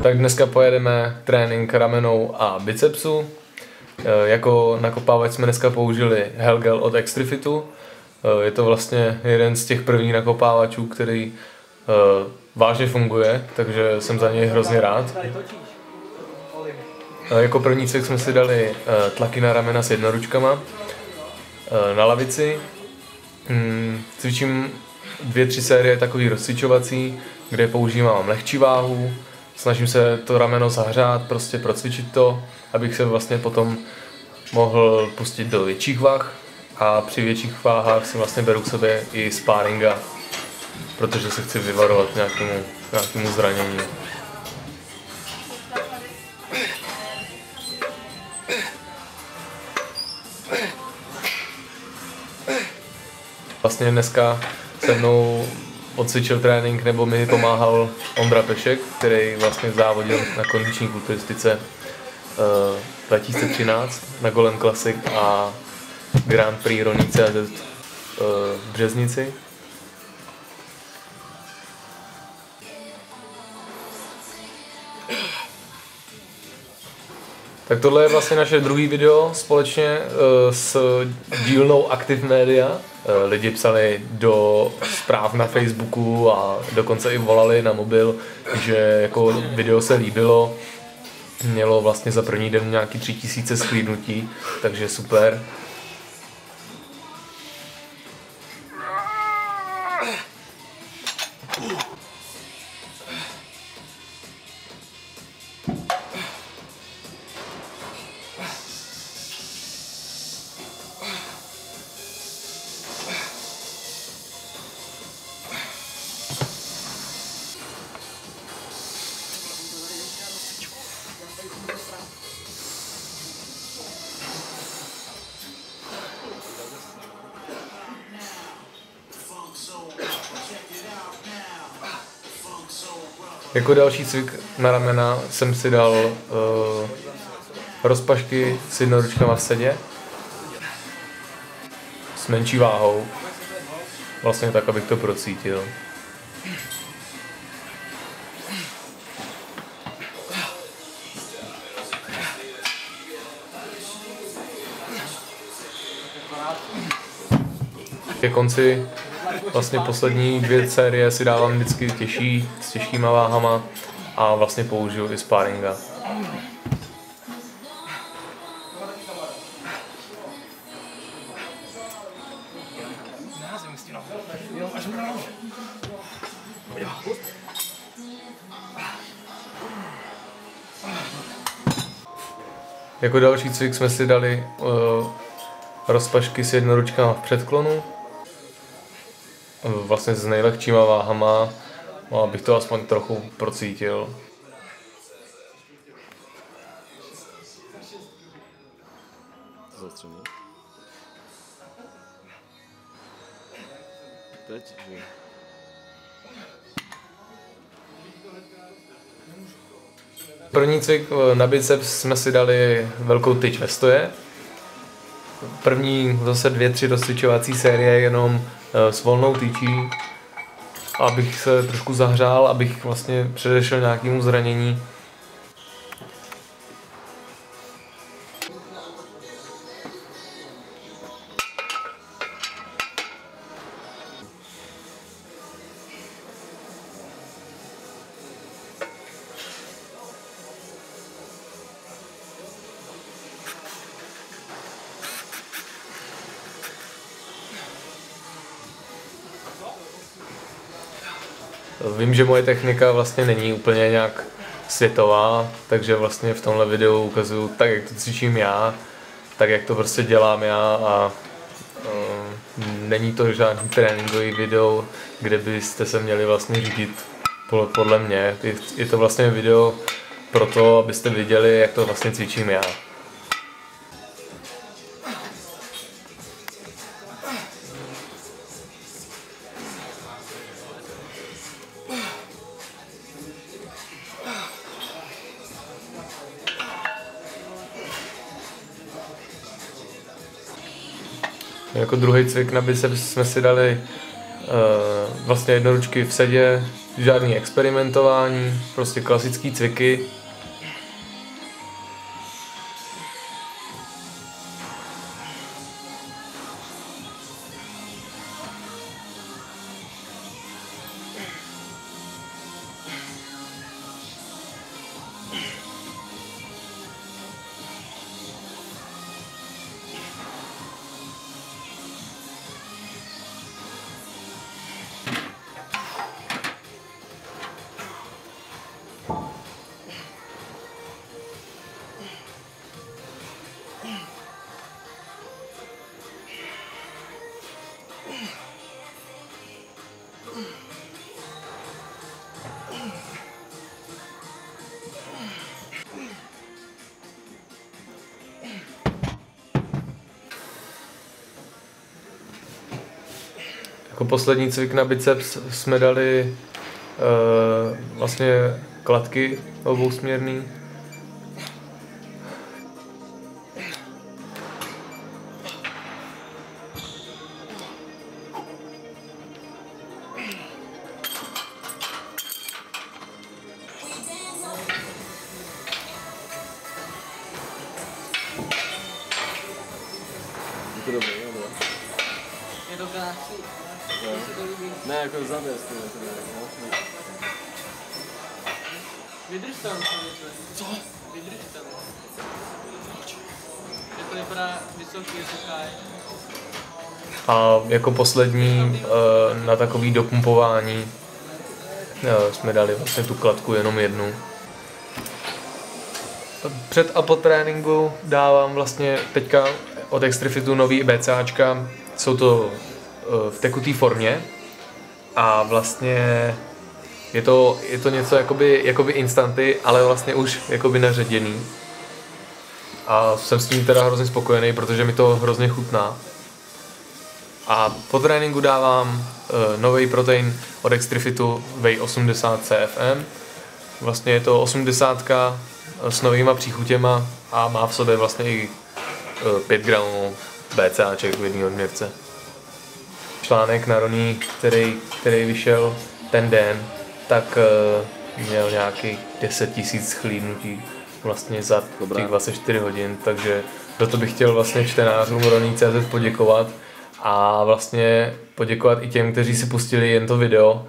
Tak dneska pojedeme trénink ramenou a bicepsu. Jako nakopávač jsme dneska použili Helgel od Extrifitu. Je to vlastně jeden z těch prvních nakopávačů, který vážně funguje, takže jsem za něj hrozně rád. Jako první cvik jsme si dali tlaky na ramena s jednoručkama na lavici. Cvičím 2-3 série takový rozcvičovací, kde používám lehčí váhu. Snažím se to rameno zahřát, prostě procvičit to, abych se vlastně potom mohl pustit do větších vah a při větších váhách si vlastně beru k sobě i sparinga, protože se chci vyvarovat nějakému zranění. Vlastně dneska se mnou odcvičil trénink, nebo mi pomáhal Ondra Pešek, který vlastně závodil na kondiční kulturistice 2013 na Golem Classic a Grand Prix Roní.cz v Březnici. Tak tohle je vlastně naše druhý video společně s dílnou Active Media. Lidi psali do zpráv na Facebooku a dokonce i volali na mobil, že jako video se líbilo. Mělo vlastně za první den nějaký 3000 shlédnutí, takže super. Jako další cvik na ramena jsem si dal rozpašky s jednoručkama v sedě s menší váhou, vlastně tak, abych to procítil. Ke konci vlastně poslední 2 série si dávám vždycky těžší, s těžkýma váhama a vlastně použiju i sparinga. Jako další cvik jsme si dali rozpašky s jednoručkama v předklonu. Vlastně s nejlehčíma váhama, abych to aspoň trochu procítil. Teď, že? První cvik na biceps jsme si dali velkou tyč ve stoje. První zase 2-3 rozcvičovací série jenom s volnou tyčí, abych se trošku zahřál, abych vlastně předešel nějakému zranění. Vím, že moje technika vlastně není úplně nějak světová, takže vlastně v tomhle videu ukazuju tak, jak to cvičím já, tak, jak to prostě dělám já a není to žádný tréninkový video, kde byste se měli vlastně řídit podle mě. Je to vlastně video pro to, abyste viděli, jak to vlastně cvičím já. Jako druhý cvik na biceps jsme si dali vlastně jednoručky v sedě, žádný experimentování, prostě klasický cviky. Jako poslední cvik na biceps jsme dali vlastně kladky obousměrný. Je to krásný. No. Se to líbí. Ne, jako zavést to. Vydrž tam, co? Vydrž tam. Je to vypadá vysoký, vysoká je. A jako poslední na takový dopumpování jsme dali vlastně tu kladku jenom jednu. Před a po tréninku dávám vlastně teďka od Extrifitu nový BCAčka. Jsou to v tekutý formě a vlastně je to něco jakoby instanty, ale vlastně už jakoby naředěný. A jsem s tím teda hrozně spokojený, protože mi to hrozně chutná. A po tréninku dávám nový protein od Extrifitu Whey 80 CFM. Vlastně je to 80 s novýma příchutěma a má v sobě vlastně i 5 gramů BCAček v jedné odměrce. Článek na Roní, který vyšel ten den, tak měl nějakých 10 000 shlídnutí vlastně za těch 24 hodin, takže za to bych chtěl vlastně čtenářům Roní.cz poděkovat a vlastně poděkovat i těm, kteří si pustili jen to video.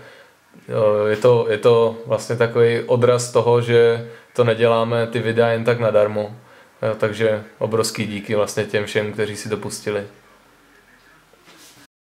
Je to vlastně takový odraz toho, že to neděláme ty videa jen tak nadarmo, takže obrovský díky vlastně těm všem, kteří si to pustili.